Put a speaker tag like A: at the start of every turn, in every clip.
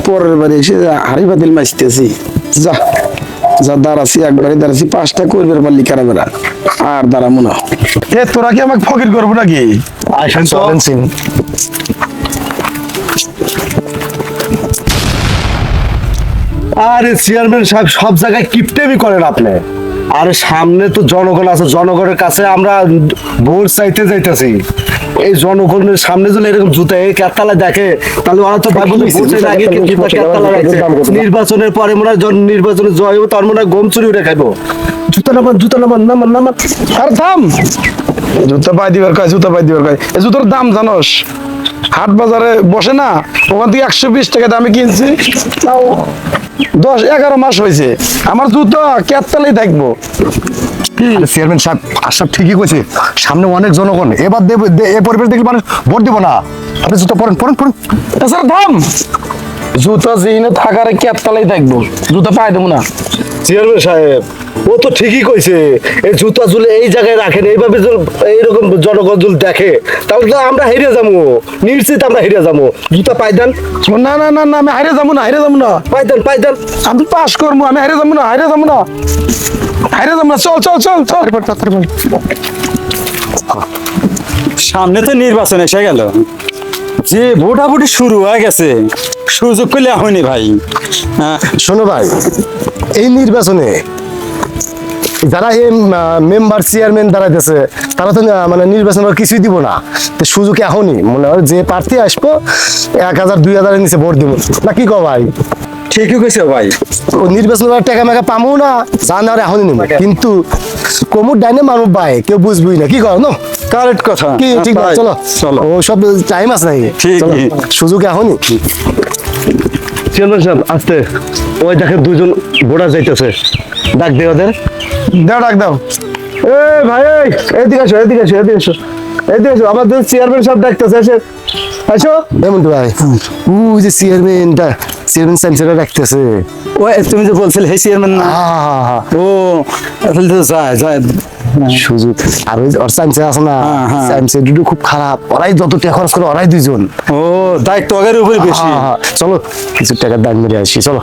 A: পরের বারে এসে হাড়ি বাতিল মাইতেছি। যা যা দাঁড়াছি, একবারে দাঁড়াছি, 5টা করবে পারলি কারাবেরা, আর দাঁড়াবো না। তোরা কি আমাকে ফকির করবো নাকি?
B: আরে চেয়ারম্যান সাহেব, সব জায়গায় কিপটেমি করেন আপনি। আরে সামনে তো জনগণ আছে, জনগণের কাছে আমরা ভোট চাইতে যাইতেছি। এই জনগণের সামনে যদি এরকম জুতা কেতলায় দেখে, তাহলে ওরা তো ভাববে ভোট চাইতে আগে জুতা কেতলা রাখছে, নির্বাচনের পরে মনে হয় নির্বাচনে জয় হবো, তার মনে হয় গম চুরি উঠে খাইবো। জুতা নামান, জুতা নামান, নামান নামান।
A: আর থাম, জুতা পাই দিবার কয়, জুতা পাই দিবার কয়। এই জুতোর দাম জানোস? হাট বাজারে বসে না, ওখান থেকে 120 টাকা দামে কিনছি, 10-11 মাস হয়েছে। আমার জুতো কেতলায় থাকবো।
B: চেয়ারম্যান সাহেব আশরাফ ঠিকই কইছে, সামনে অনেক জনগণ, এবার এ পরিবেশ দেখলে মানুষ ভোট দিব না। আপনি জুতো পরেন পরেন পরেন।
A: স্যার থাম, জুতো যেখানে থাকার কেতলায় থাকবো, জুতো পাই দেবো না।
B: চেয়ারম্যান সাহেব ও তো ঠিকই কইছে, এই জুতা জুলে এই জায়গায় রাখেন, এইভাবে এইরকম জনগণ জুল দেখে, তাহলে তো আমরা হেরে যাবো, নিশ্চিত আমরা হেরে যাবো। জুতা পাই দেন।
A: না না না না, আমি হারে যাবো না, হারে যাবো না।
B: পাই দেন, পাই দেন।
A: আমি পাস করবো, আমি হারে যাবো না, হারে যাবো না, হারে যাবো না। চল চল চল চল।
C: সামনে তো নির্বাচন এসে গেল, যে ভোটাভুটি শুরু হয়ে গেছে, সুযোগ পেলে হয়নি ভাই।
B: শোনো ভাই, এই নির্বাচনে যারা এই মেম্বার চেয়ারম্যান দাঁড়াইতেছে, তারা তো মানে নির্বাচন কিছুই দিব না। তো সুযোগ এখনই মনে হয় যে প্রার্থী আসবো 1000-2000 নিচে ভোট দিব না, কি কো ভাই?
C: ঠিকই কইছো ভাই।
B: ও নির্বাচন টাকা মেকা পামো না, জানা আর এখনই নিব, কিন্তু কোমর ডাইনে মারব ভাই, কেউ বুঝবই না, কি করো?
C: কারেক্ট কথা।
B: কি ঠিক আছে, চলো
C: চলো,
B: ও সব টাইম আছে নাকি?
C: ঠিক,
B: সুযোগ এখনই। চেয়ারম্যান সাহেব আসতে, ওই দেখেন 2জন ভোটার যাইতেছে, ডাক দে ওদের।
A: দাও, ডাক দাও।
B: এ ভাই, এদিকে আসো, এদিকে আসো, এদিকে আসো, এদিকে আসো, আমাদের চেয়ারম্যান সাহেব ডাকতেছে, আসে আসো। এমন তো ভাই, ওই যে চেয়ারম্যান সাহেব ডাকতেছে।
C: ও তুমি যে বলছিলে হে চেয়ারম্যান না? ও আসলে তো যায় যায়
B: সুযোগ। আর ওই ওর সাইন্সে আছে না, সাইন্সে দুটো খুব খারাপ, ওরাই যত টাকা খরচ করে ওরাই 2জন।
C: ও দায়িত্ব আগের উপরে বেশি।
B: চলো কিছু টাকার দাম মেরে আসি, চলো।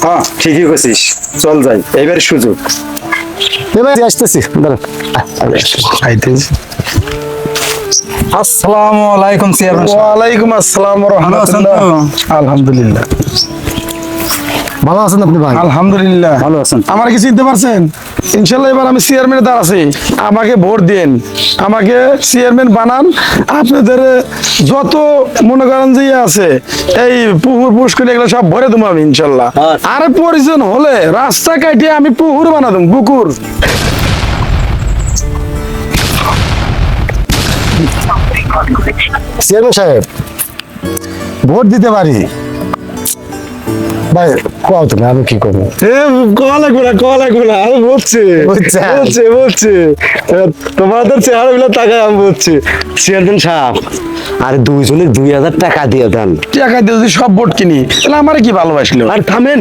C: হ্যাঁ ঠিকই কইছিস, চল যাই, এবারে সুযোগ।
B: এবার আসতেছি, দাঁড়ান।
C: আসসালামু আলাইকুম চেয়ারম্যান।
A: ওয়ালাইকুম আসসালাম ওয়া রাহমাতুল্লাহ। আলহামদুলিল্লাহ।
B: ভালো আছেন আপনি ভাই?
A: আলহামদুলিল্লাহ
C: ভালো আছেন।
A: আমার কি চিনতে পারছেন? ইনশাল্লাহ এবার আমি চেয়ারম্যানের দ্বার আছি, আমাকে ভোট দেন, আমাকে চেয়ারম্যান বানান। আপনাদের যত মনে করেন যে আছে এই পুকুর পুষ্কর এগুলো সব ভরে দেবো আমি ইনশাল্লাহ। আর প্রয়োজন হলে রাস্তা কাটিয়ে আমি পুকুর বানা দেবো, পুকুর।
B: চেয়ারম্যান সাহেব ভোট দিতে পারি ভাই, কোয়াও তুমি, আমি কি করবো?
A: কল লাগবে না, আমি বলছি তোমাদের চেহারা গুলো তাকায় আমি বলছি।
B: চেয়ারম্যান সাহেব আরে 2জনে 2000 টাকা দিয়ে দেন।
A: টাকা দিয়ে যদি সব ভোট কিনি, তাহলে আমার কি ভালোবাসলো?
B: আর থামেন,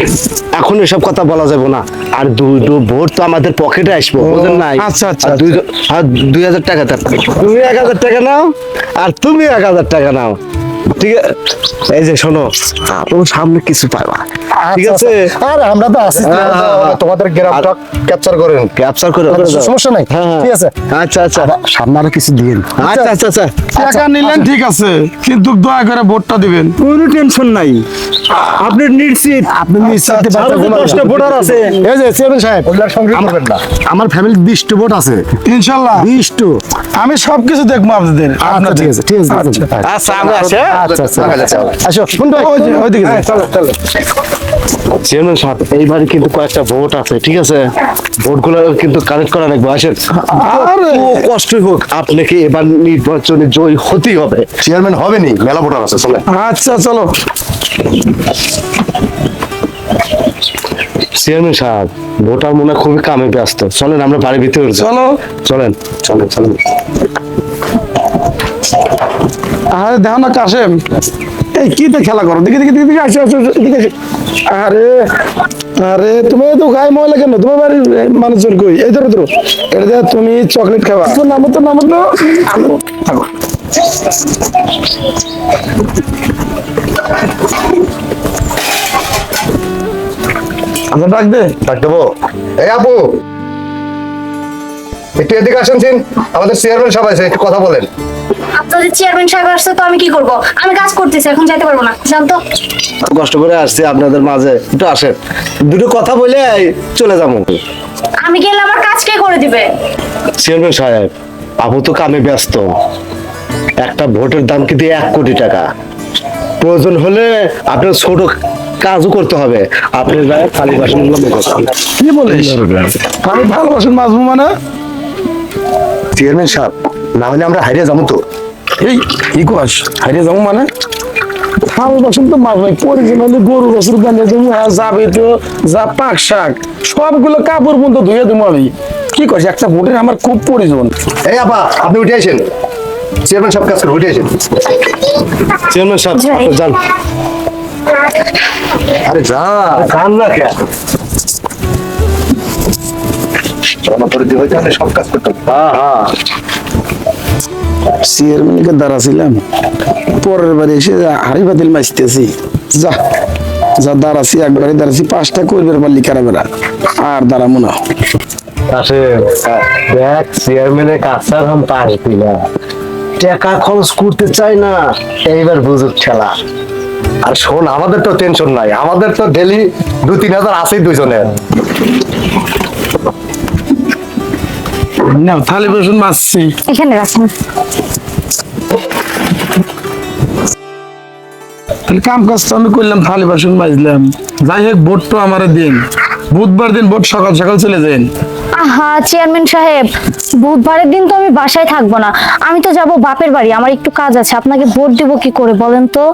B: এখন এসব কথা বলা যাবে না। আর 2 ভোট তো আমাদের পকেটে আসবো, বুঝেন নাই?
A: আচ্ছা আচ্ছা,
B: 2000 টাকা দেন। তুমি 1000 টাকা নাও, আর তুমি 1000 টাকা নাও, ঠিক আছে? এই যে শোনো, তোমার সামনে কিছু পাবা, ঠিক আছে? আরে আমরা তো আছি, তোমাদের গ্রামটা ক্যাপচার করেন, সমস্যা নাই, ঠিক আছে? আচ্ছা আচ্ছা, সামনে আরো কিছু দিন। আচ্ছা আচ্ছা আচ্ছা,
A: টাকা নিলেন ঠিক আছে, কিন্তু দয়া করে ভোটটা দিবেন।
C: কোনো টেনশন নাই, আপনি নিশ্চিত,
B: আপনি নিশ্চিত।
C: 10টা ভোটার আছে।
B: এই যে চেয়ারম্যান সাহেব, আমার ফ্যামিলি 20টা ভোট আছে
A: ইনশাল্লাহ।
B: 20টা।
A: আমি সবকিছু দেখবো আপনাদের।
B: আচ্ছা ঠিক আছে, ঠিক আছে।
C: আচ্ছা আমরা আসি।
B: আচ্ছা আচ্ছা, আসো।
A: ওইদিকে
B: চেয়ারম্যান সাহেব, এইবারে কিন্তু কয়েকটা ভোট আছে, ঠিক আছে? ভোটগুলো কিন্তু কালেক্ট করা লাগবে, আসেন। কষ্টই হোক, আপনাকে এবার নির্বাচনে জয় হতেই হবে। চেয়ারম্যান হবেনি, মেলা ভোটার আছে, চলে।
A: আচ্ছা চলো।
B: চেয়ারম্যান সাহেব ভোটার মনে খুবই কামে ব্যস্ত, চলেন আমরা বাড়ির ভিতরে
A: চলো,
B: চলেন চলেন চলেন।
A: আরে দেখো না কাশেম, এই কি তো খেলা করো, দেখি দেখি দেখি, আসো আসো দেখি। আরে আরে তুমি তো গায়ে ময়লা কেন? তোমার বাড়ির মানুষজন কই? এই ধরো ধরো, এটা দেখ, তুমি চকলেট খাবা। নামো তো নামো তো, থাকো। আচ্ছা ডাক দে।
B: ডাক দেবো। এই আপু, একটু এদিকে আসেন। আমাদের চেয়ারম্যান সাহেব আছে, একটু কথা বলেন।
D: আপনাদের চেয়ারম্যান সাহেব আসছে তো আমি কি করব? আমি কাজ করতেছি, এখন যাইতে পারবো না, জানতো।
B: কষ্ট করে আসছি আপনাদের মাঝে, একটু আসেন, দুটো কথা বলে চলে যাবো।
D: আমি গেলে আমার কাজ কে করে দিবে?
B: চেয়ারম্যান সাহেব, আপু তো কামে ব্যস্ত। একটা ভোটের দাম কিন্তু 1 কোটি টাকা। প্রয়োজন হলে আপনার ছোট কাজও করতে হবে। আপনি খালি বাসনগুলো মেজেছেন।
A: কি বলিস? আমি ভালোবাসেন মাজবো মানে?
B: চেয়ারম্যান সাহেব, না হলে আমরা হারিয়ে যাবো তো।
A: এই কি কস? হারিয়ে যাবো মানে? ভালোবাসেন তো মাছ ভাই, পরিজনে গরু বছর বানিয়ে দেবো, যাবে তো যা পাক শাক সবগুলো কাপড় পর্যন্ত ধুয়ে দেবো আমি। কি করছি, একটা ভোটের আমার খুব প্রয়োজন।
B: এই আপা, আপনি উঠে আসেন। চেয়ারম্যান সাহেব কাজ করে, উঠে আসেন। চেয়ারম্যান সাহেব
D: যাই।
B: যান। আরে যান না কেন? সব কাজ করতাম। হ্যাঁ।
A: চেয়ারম্যানকে দাঁড়াছিলাম, পরের বারে এসে হাড়ি বাতিল মাইতেছি। যা যা দাঁড়াছি, একবারে দাঁড়াছি, 5টা করবে পারলি খারাপেরা, আর দাঁড়াবো না।
B: দেখ, চেয়ারম্যানের কাছে আমি পারবি না, টাকা খরচ করতে চাই না, এইবার বুঝুক খেলা। আর শোন, আমাদের তো টেনশন নাই, আমাদের তো ডেলি 2-3 হাজার আছেই দুইজনের।
A: না থালি বাসন মাছছি।
D: এখানে রাখুন।
A: তাহলে কাম কাজ তো আমি করলাম, থালি বাসন মাজলাম। যাই হোক, ভোট তো আমার দিন, বুধবার দিন ভোট সকাল সকাল চলে যান।
D: আহা চেয়ারম্যান সাহেব, বুধবারের দিন তো আমি বাসায় থাকবো না, আমি তো যাব বাপের বাড়ি, আমার একটু কাজ আছে। আপনাকে ভোট দিব কি করে বলেন তো?